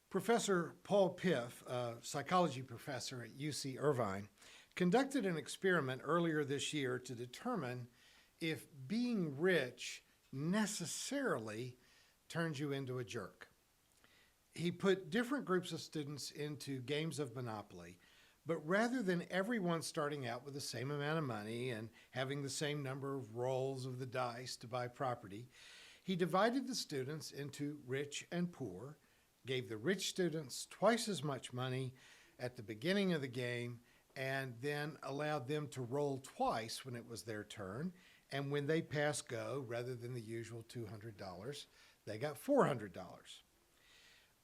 Professor Paul Piff, a psychology professor at UC Irvine, conducted an experiment earlier this year to determine if being rich necessarily turns you into a jerk. He put different groups of students into games of Monopoly, but rather than everyone starting out with the same amount of money and having the same number of rolls of the dice to buy property, he divided the students into rich and poor, gave the rich students twice as much money at the beginning of the game, and then allowed them to roll twice when it was their turn. And when they passed go, rather than the usual $200, they got $400.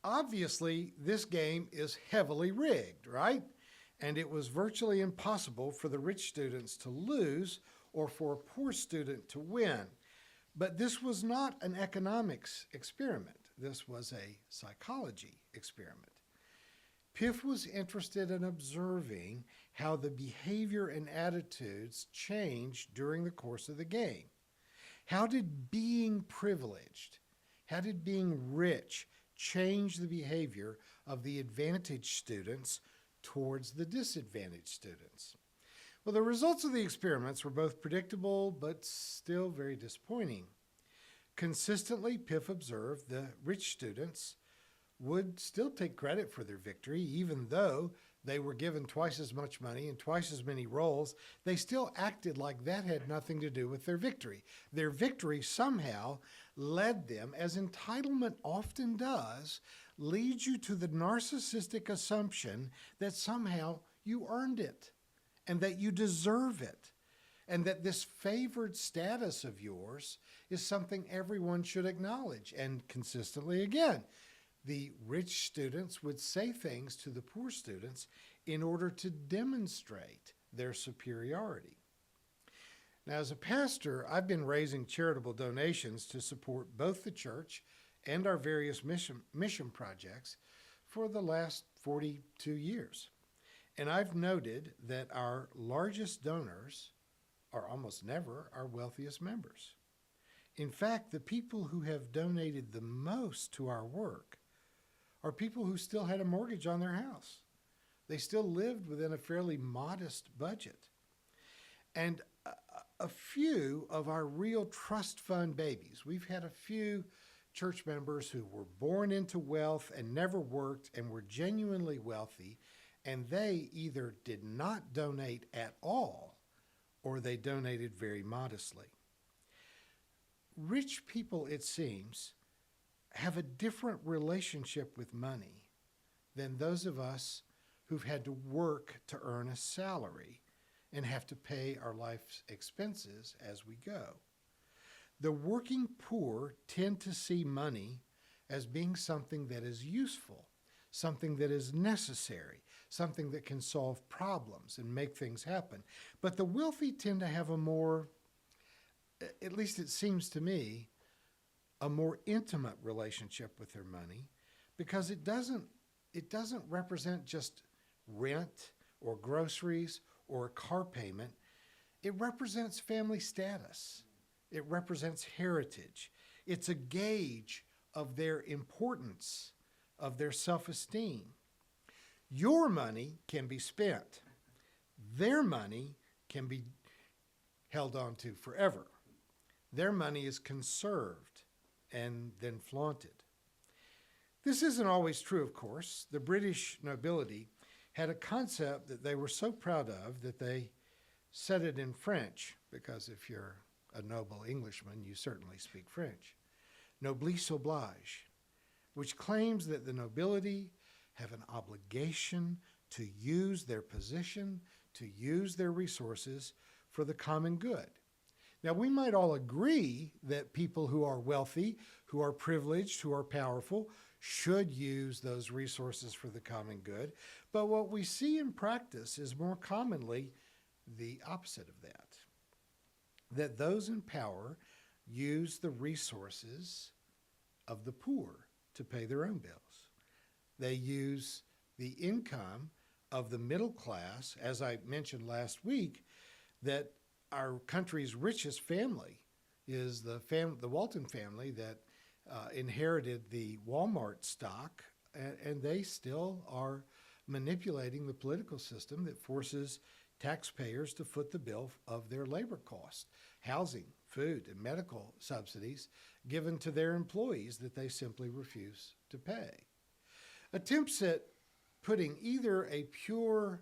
Obviously, this game is heavily rigged, right? And it was virtually impossible for the rich students to lose or for a poor student to win. But this was not an economics experiment. This was a psychology experiment. Piff was interested in observing how the behavior and attitudes changed during the course of the game. How did being privileged, how did being rich change the behavior of the advantaged students towards the disadvantaged students? Well, the results of the experiments were both predictable but still very disappointing. Consistently, Piff observed the rich students would still take credit for their victory, even though they were given twice as much money and twice as many rolls. They still acted like that had nothing to do with their victory. Their victory somehow led them, as entitlement often does, leads you to the narcissistic assumption that somehow you earned it and that you deserve it, and that this favored status of yours is something everyone should acknowledge. And consistently, again, the rich students would say things to the poor students in order to demonstrate their superiority. Now, as a pastor, I've been raising charitable donations to support both the church and our various mission projects for the last 42 years. And I've noted that our largest donors are almost never our wealthiest members. In fact, the people who have donated the most to our work are people who still had a mortgage on their house. They still lived within a fairly modest budget. And a few of our real trust fund babies, we've had a few church members who were born into wealth and never worked and were genuinely wealthy, and they either did not donate at all or they donated very modestly. Rich people, it seems, have a different relationship with money than those of us who've had to work to earn a salary and have to pay our life's expenses as we go. The working poor tend to see money as being something that is useful, something that is necessary, something that can solve problems and make things happen. But the wealthy tend to have a more, at least it seems to me, a more intimate relationship with their money, because it doesn't represent just rent or groceries or a car payment. It represents family status. It represents heritage. It's a gauge of their importance, of their self-esteem. Your money can be spent. Their money can be held on to forever. Their money is conserved and then flaunted. This isn't always true, of course. The British nobility had a concept that they were so proud of that they said it in French, because if you're a noble Englishman, you certainly speak French. Noblesse oblige, which claims that the nobility have an obligation to use their position, to use their resources for the common good. Now, we might all agree that people who are wealthy, who are privileged, who are powerful, should use those resources for the common good. But what we see in practice is more commonly the opposite of that those in power use the resources of the poor to pay their own bills. They use the income of the middle class, as I mentioned last week, that our country's richest family is the Walton family that inherited the Walmart stock and they still are manipulating the political system that forces taxpayers to foot the bill of their labor costs, housing, food, and medical subsidies given to their employees that they simply refuse to pay. Attempts at putting either a pure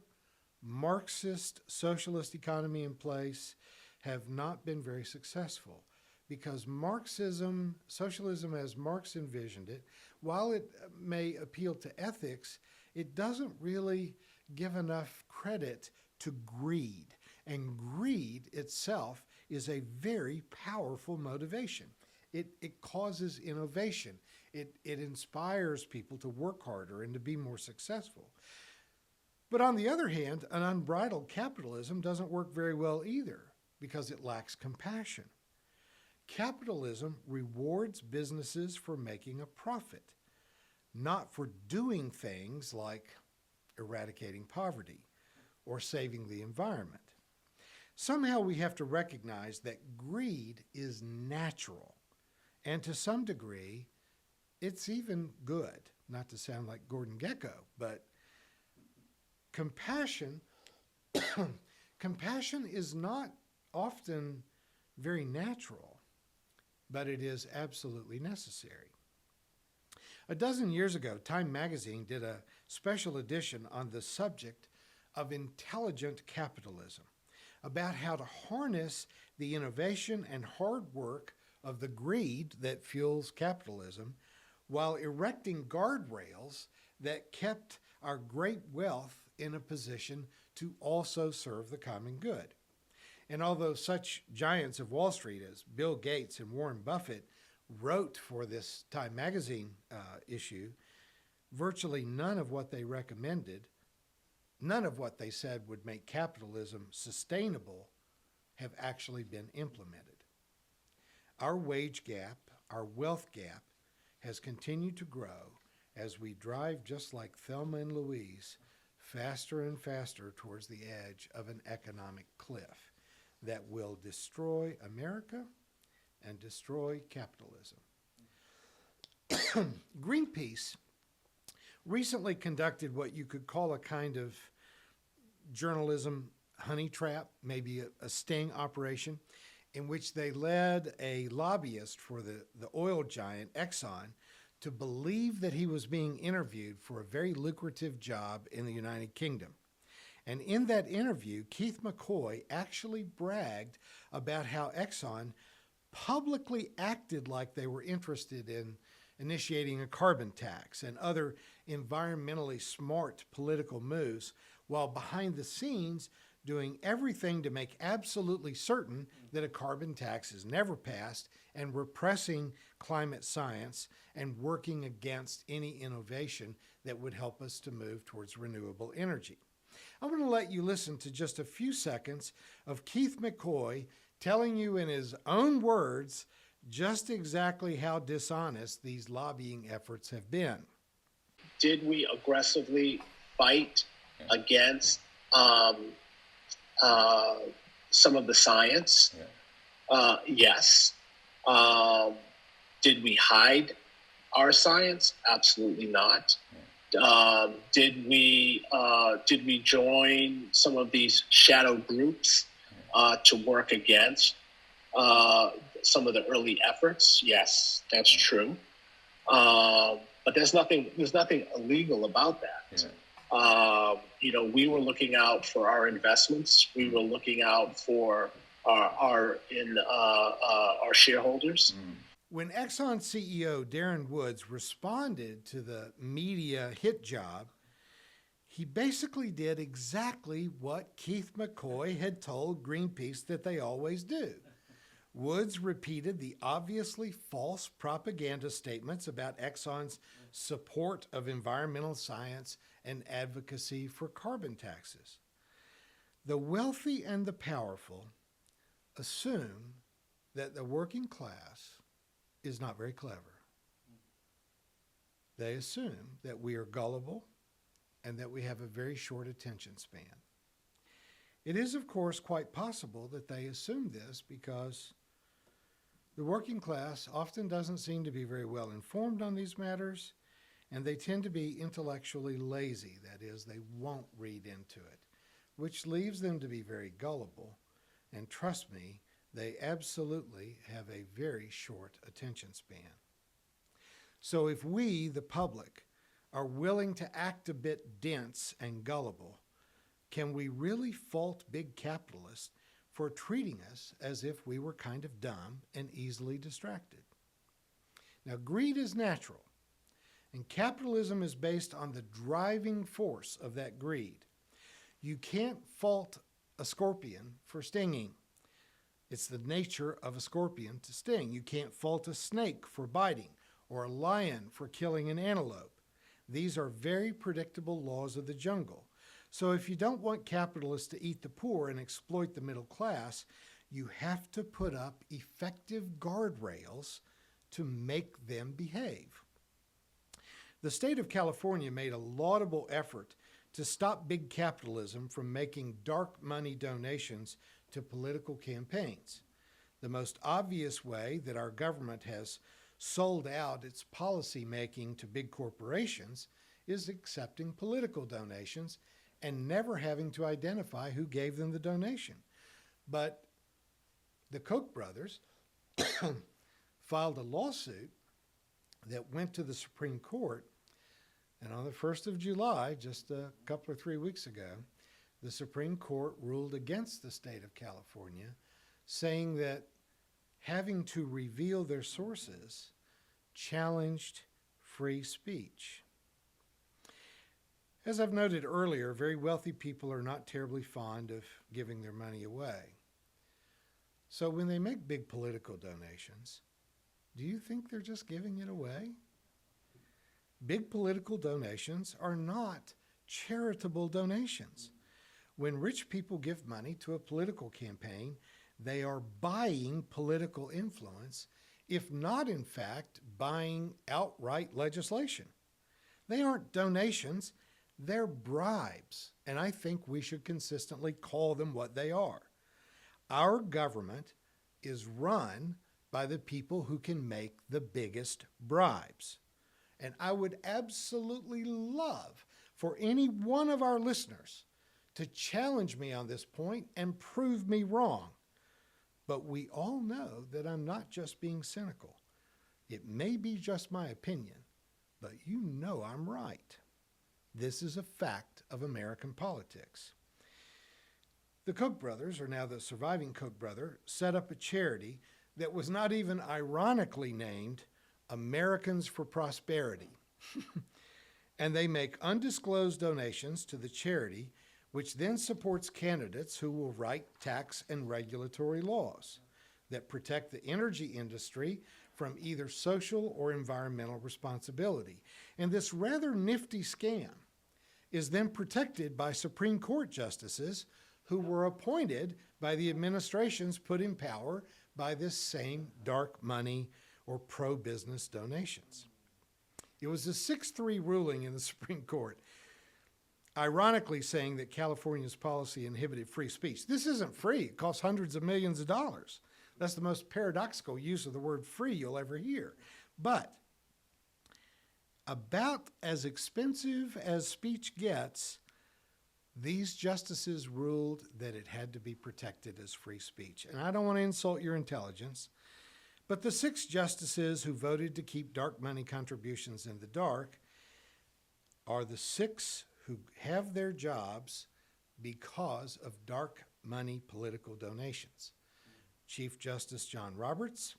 Marxist socialist economy in place have not been very successful, because Marxism, socialism as Marx envisioned it, while it may appeal to ethics, it doesn't really give enough credit to greed. And greed itself is a very powerful motivation. It causes innovation. It inspires people to work harder and to be more successful. But on the other hand, an unbridled capitalism doesn't work very well either, because it lacks compassion. Capitalism rewards businesses for making a profit, not for doing things like eradicating poverty or saving the environment. Somehow we have to recognize that greed is natural, and to some degree, it's even good. Not to sound like Gordon Gekko, but compassion is not often very natural, but it is absolutely necessary. A dozen years ago, Time magazine did a special edition on the subject of intelligent capitalism, about how to harness the innovation and hard work of the greed that fuels capitalism while erecting guardrails that kept our great wealth in a position to also serve the common good. And although such giants of Wall Street as Bill Gates and Warren Buffett wrote for this Time magazine issue, virtually none of what they recommended, none of what they said would make capitalism sustainable, have actually been implemented. Our wage gap, our wealth gap, has continued to grow as we drive, just like Thelma and Louise, faster and faster towards the edge of an economic cliff that will destroy America and destroy capitalism. Greenpeace recently conducted what you could call a kind of journalism honey trap, maybe a sting operation, in which they led a lobbyist for the oil giant Exxon to believe that he was being interviewed for a very lucrative job in the United Kingdom. And in that interview, Keith McCoy actually bragged about how Exxon publicly acted like they were interested in initiating a carbon tax and other environmentally smart political moves, while behind the scenes doing everything to make absolutely certain that a carbon tax is never passed, and repressing climate science and working against any innovation that would help us to move towards renewable energy. I want to let you listen to just a few seconds of Keith McCoy telling you in his own words just exactly how dishonest these lobbying efforts have been. Did we aggressively fight against some of the science? Yes. Did we hide our science? Absolutely not. Did we join some of these shadow groups to work against some of the early efforts? Yes, that's true. But there's nothing illegal about that. We were looking out for our investments. We were looking out for our shareholders. When Exxon CEO Darren Woods responded to the media hit job, he basically did exactly what Keith McCoy had told Greenpeace that they always do. Woods repeated the obviously false propaganda statements about Exxon's support of environmental science and advocacy for carbon taxes. The wealthy and the powerful assume that the working class is not very clever. They assume that we are gullible and that we have a very short attention span. It is, of course, quite possible that they assume this because the working class often doesn't seem to be very well informed on these matters, and they tend to be intellectually lazy. That is, they won't read into it, which leaves them to be very gullible. And trust me, they absolutely have a very short attention span. So if we, the public, are willing to act a bit dense and gullible, can we really fault big capitalists for treating us as if we were kind of dumb and easily distracted? Now, greed is natural, and capitalism is based on the driving force of that greed. You can't fault a scorpion for stinging. It's the nature of a scorpion to sting. You can't fault a snake for biting or a lion for killing an antelope. These are very predictable laws of the jungle. So if you don't want capitalists to eat the poor and exploit the middle class, you have to put up effective guardrails to make them behave. The state of California made a laudable effort to stop big capitalism from making dark money donations to political campaigns. The most obvious way that our government has sold out its policy making to big corporations is accepting political donations and never having to identify who gave them the donation. But the Koch brothers filed a lawsuit that went to the Supreme Court, and on the 1st of July, just a couple or 3 weeks ago, the Supreme Court ruled against the state of California, saying that having to reveal their sources challenged free speech. As I've noted earlier, very wealthy people are not terribly fond of giving their money away. So when they make big political donations, do you think they're just giving it away? Big political donations are not charitable donations. When rich people give money to a political campaign, they are buying political influence, if not, in fact, buying outright legislation. They aren't donations, they're bribes, and I think we should consistently call them what they are. Our government is run by the people who can make the biggest bribes. And I would absolutely love for any one of our listeners to challenge me on this point and prove me wrong. But we all know that I'm not just being cynical. It may be just my opinion, but you know I'm right. This is a fact of American politics. The Koch brothers, or now the surviving Koch brother, set up a charity that was not even ironically named Americans for Prosperity. And they make undisclosed donations to the charity, which then supports candidates who will write tax and regulatory laws that protect the energy industry from either social or environmental responsibility. And this rather nifty scam is then protected by Supreme Court justices who were appointed by the administrations put in power by this same dark money or pro-business donations. It was a 6-3 ruling in the Supreme Court, ironically saying that California's policy inhibited free speech. This isn't free. It costs hundreds of millions of dollars. That's the most paradoxical use of the word free you'll ever hear. But about as expensive as speech gets, these justices ruled that it had to be protected as free speech. And I don't want to insult your intelligence, but the 6 justices who voted to keep dark money contributions in the dark are the 6 who have their jobs because of dark money political donations. Chief Justice John Roberts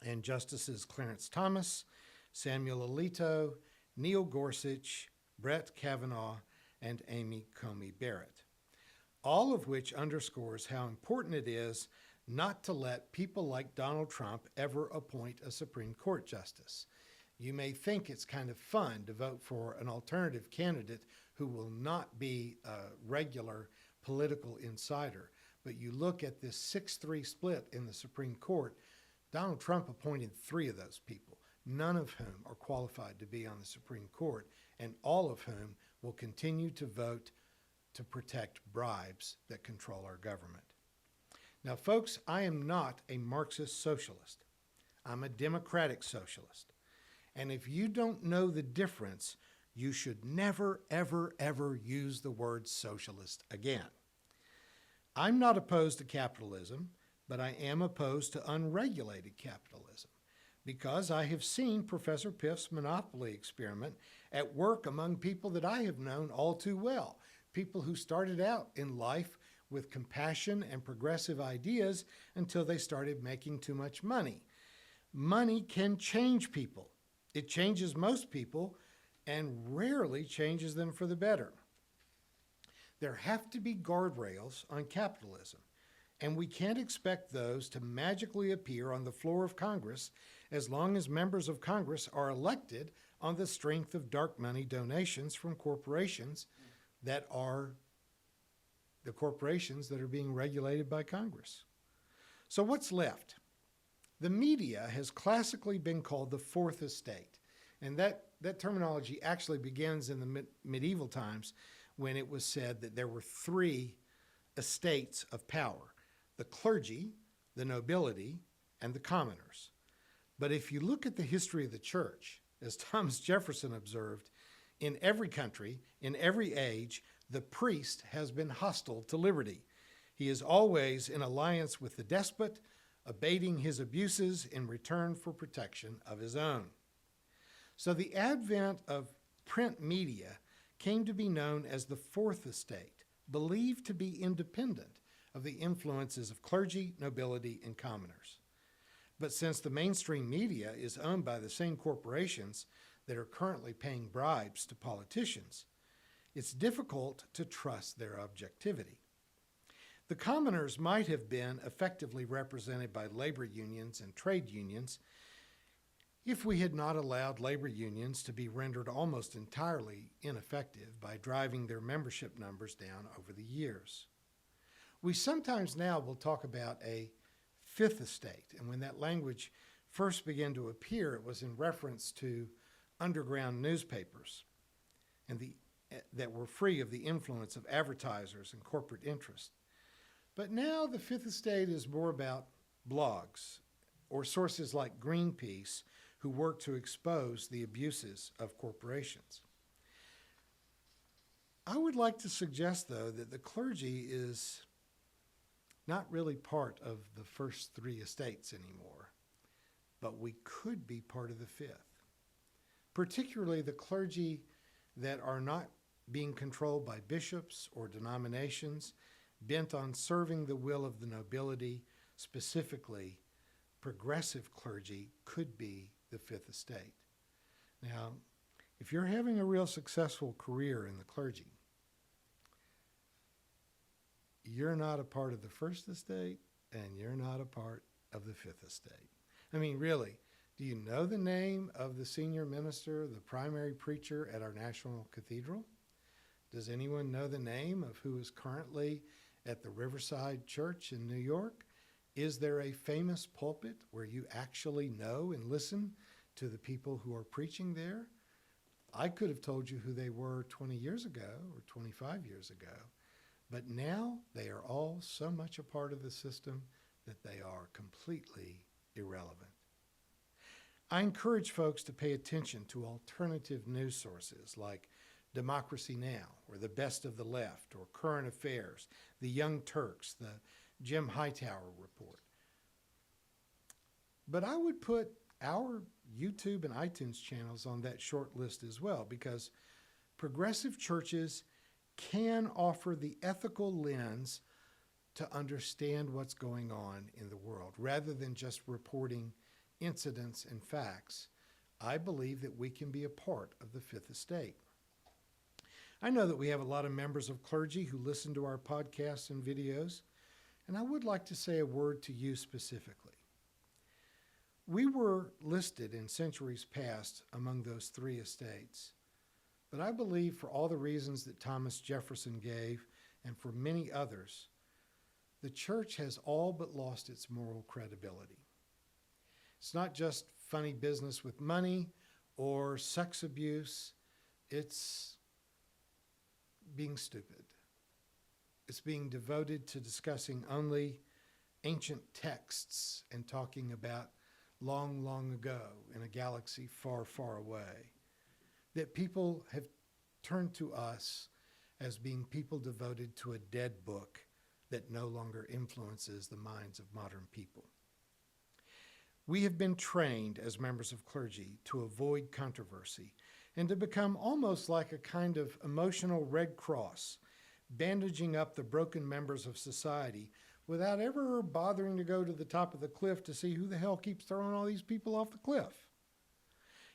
and Justices Clarence Thomas, Samuel Alito, Neil Gorsuch, Brett Kavanaugh, and Amy Coney Barrett, all of which underscores how important it is not to let people like Donald Trump ever appoint a Supreme Court justice. You may think it's kind of fun to vote for an alternative candidate who will not be a regular political insider, but you look at this 6-3 split in the Supreme Court, Donald Trump appointed 3 of those people, none of whom are qualified to be on the Supreme Court, and all of whom will continue to vote to protect bribes that control our government. Now, folks, I am not a Marxist socialist. I'm a democratic socialist. And if you don't know the difference, you should never, ever, ever use the word socialist again. I'm not opposed to capitalism, but I am opposed to unregulated capitalism because I have seen Professor Piff's monopoly experiment at work among people that I have known all too well, people who started out in life with compassion and progressive ideas until they started making too much money. Money can change people. It changes most people and rarely changes them for the better. There have to be guardrails on capitalism, and we can't expect those to magically appear on the floor of Congress as long as members of Congress are elected on the strength of dark money donations from corporations that are the corporations that are being regulated by Congress. So what's left? The media has classically been called the fourth estate, and that terminology actually begins in the medieval times when it was said that there were three estates of power: the clergy, the nobility, and the commoners. But if you look at the history of the church, as Thomas Jefferson observed, in every country, in every age, the priest has been hostile to liberty. He is always in alliance with the despot, abating his abuses in return for protection of his own. So the advent of print media came to be known as the fourth estate, believed to be independent of the influences of clergy, nobility, and commoners. But since the mainstream media is owned by the same corporations that are currently paying bribes to politicians, it's difficult to trust their objectivity. The commoners might have been effectively represented by labor unions and trade unions if we had not allowed labor unions to be rendered almost entirely ineffective by driving their membership numbers down over the years. We sometimes now will talk about a fifth estate, and when that language first began to appear, it was in reference to underground newspapers and that were free of the influence of advertisers and corporate interests. But now the fifth estate is more about blogs or sources like Greenpeace who work to expose the abuses of corporations. I would like to suggest, though, that the clergy is not really part of the first three estates anymore, but we could be part of the fifth, particularly the clergy that are not being controlled by bishops or denominations bent on serving the will of the nobility. Specifically, progressive clergy could be the fifth estate. Now, if you're having a real successful career in the clergy, you're not a part of the first estate and you're not a part of the fifth estate. I mean, really, do you know the name of the senior minister, the primary preacher at our National Cathedral? Does anyone know the name of who is currently at the Riverside Church in New York? Is there a famous pulpit where you actually know and listen to the people who are preaching there? I could have told you who they were 20 years ago or 25 years ago, but now they are all so much a part of the system that they are completely irrelevant. I encourage folks to pay attention to alternative news sources like Democracy Now! Or The Best of the Left, or Current Affairs, The Young Turks, the Jim Hightower Report. But I would put our YouTube and iTunes channels on that short list as well, because progressive churches can offer the ethical lens to understand what's going on in the world, rather than just reporting incidents and facts. I believe that we can be a part of the fifth estate. I know that we have a lot of members of clergy who listen to our podcasts and videos, and I would like to say a word to you specifically. We were listed in centuries past among those three estates, but I believe for all the reasons that Thomas Jefferson gave and for many others, the church has all but lost its moral credibility. It's not just funny business with money or sex abuse. It's being stupid. It's being devoted to discussing only ancient texts and talking about long, long ago in a galaxy far, far away, that people have turned to us as being people devoted to a dead book that no longer influences the minds of modern people. We have been trained as members of clergy to avoid controversy and to become almost like a kind of emotional Red Cross, bandaging up the broken members of society without ever bothering to go to the top of the cliff to see who the hell keeps throwing all these people off the cliff.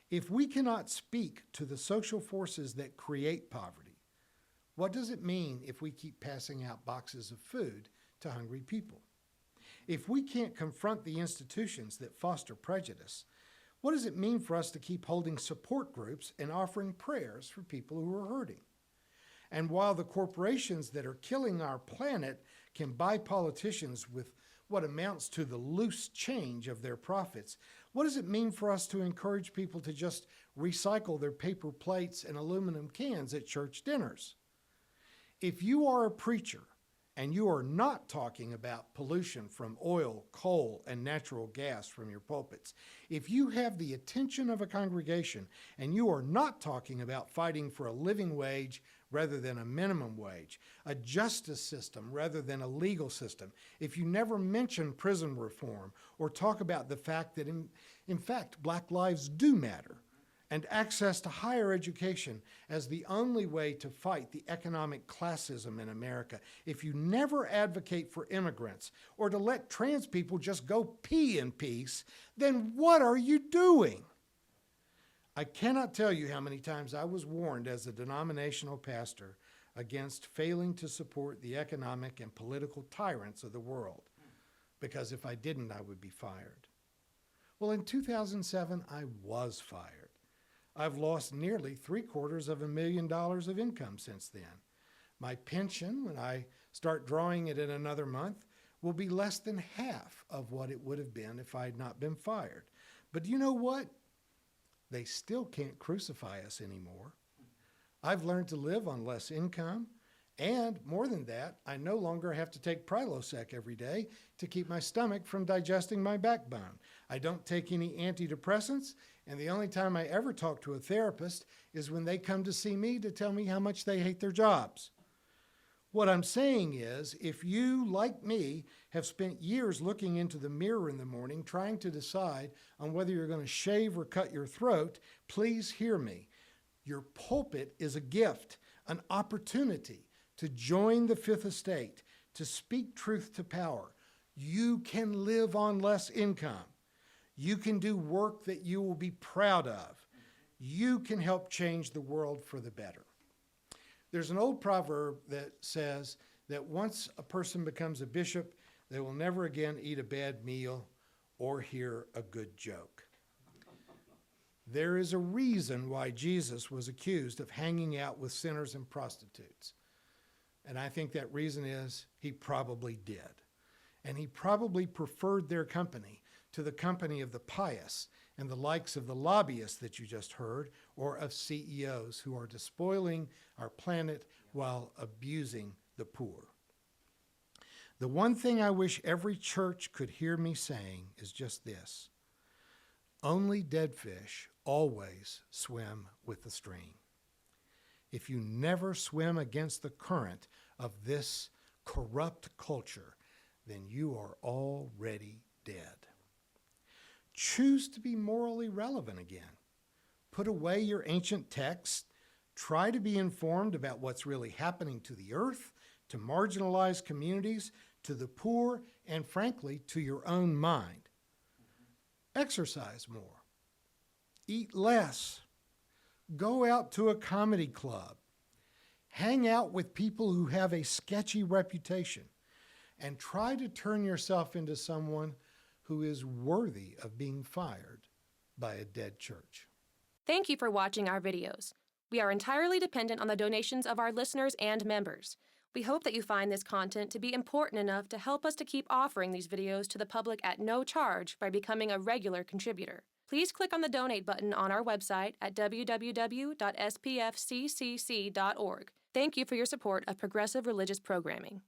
If we cannot speak to the social forces that create poverty, what does it mean if we keep passing out boxes of food to hungry people? If we can't confront the institutions that foster prejudice, what does it mean for us to keep holding support groups and offering prayers for people who are hurting? And while the corporations that are killing our planet can buy politicians with what amounts to the loose change of their profits, what does it mean for us to encourage people to just recycle their paper plates and aluminum cans at church dinners? If you are a preacher and you are not talking about pollution from oil, coal, and natural gas from your pulpits, if you have the attention of a congregation and you are not talking about fighting for a living wage rather than a minimum wage, a justice system rather than a legal system, if you never mention prison reform or talk about the fact that in fact black lives do matter, and access to higher education as the only way to fight the economic classism in America, if you never advocate for immigrants or to let trans people just go pee in peace, then what are you doing? I cannot tell you how many times I was warned as a denominational pastor against failing to support the economic and political tyrants of the world, because if I didn't, I would be fired. Well, in 2007, I was fired. I've lost nearly $750,000 of income since then. My pension, when I start drawing it in another month, will be less than half of what it would have been if I had not been fired. But you know what? They still can't crucify us anymore. I've learned to live on less income, and more than that, I no longer have to take Prilosec every day to keep my stomach from digesting my backbone. I don't take any antidepressants, and the only time I ever talk to a therapist is when they come to see me to tell me how much they hate their jobs. What I'm saying is, if you, like me, have spent years looking into the mirror in the morning trying to decide on whether you're going to shave or cut your throat, please hear me. Your pulpit is a gift, an opportunity to join the Fifth Estate, to speak truth to power. You can live on less income. You can do work that you will be proud of. You can help change the world for the better. There's an old proverb that says that once a person becomes a bishop, they will never again eat a bad meal or hear a good joke. There is a reason why Jesus was accused of hanging out with sinners and prostitutes. And I think that reason is he probably did. And he probably preferred their company to the company of the pious and the likes of the lobbyists that you just heard, or of CEOs who are despoiling our planet while abusing the poor. The one thing I wish every church could hear me saying is just this: only dead fish always swim with the stream. If you never swim against the current of this corrupt culture, then you are already dead. Choose to be morally relevant again. Put away your ancient texts. Try to be informed about what's really happening to the earth, to marginalized communities, to the poor, and frankly, to your own mind. Exercise more. Eat less. Go out to a comedy club. Hang out with people who have a sketchy reputation, and try to turn yourself into someone who is worthy of being fired by a dead church. Thank you for watching our videos. We are entirely dependent on the donations of our listeners and members. We hope that you find this content to be important enough to help us to keep offering these videos to the public at no charge by becoming a regular contributor. Please click on the donate button on our website at www.spfccc.org. Thank you for your support of progressive religious programming.